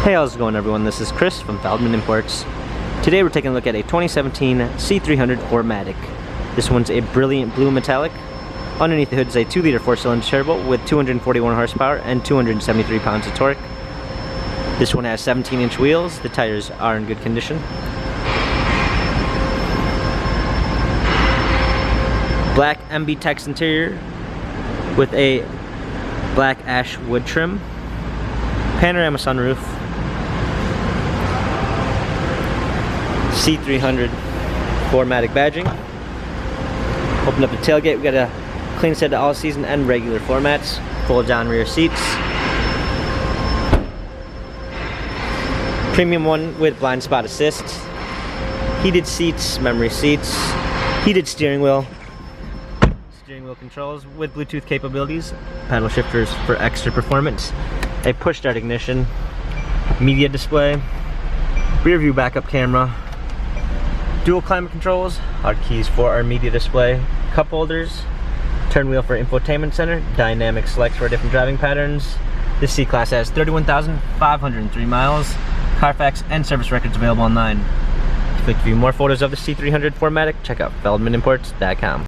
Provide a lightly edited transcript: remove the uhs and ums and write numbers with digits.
Hey, how's it going everyone? This is Chris from Feldmann Imports. Today we're taking a look at a 2017 C300 4MATIC. This one's a brilliant blue metallic. Underneath the hood is a 2-liter 4-cylinder turbo with 241 horsepower and 273 pounds of torque. This one has 17-inch wheels. The tires are in good condition. Black MB Tex interior with a black ash wood trim. Panorama sunroof. C300 4MATIC badging. Open up the tailgate. We got a clean set of all season and regular floor mats. Fold down rear seats. Premium one with blind spot assist. Heated seats, memory seats, heated steering wheel controls with Bluetooth capabilities, paddle shifters for extra performance, a push start ignition, media display, rear view backup camera, dual climate controls, hard keys for our media display, cup holders, turn wheel for infotainment center, dynamic select for different driving patterns. This C-Class has 31,503 miles, Carfax and service records available online. If you'd like to view more photos of the C300 4MATIC, check out feldmanimports.com.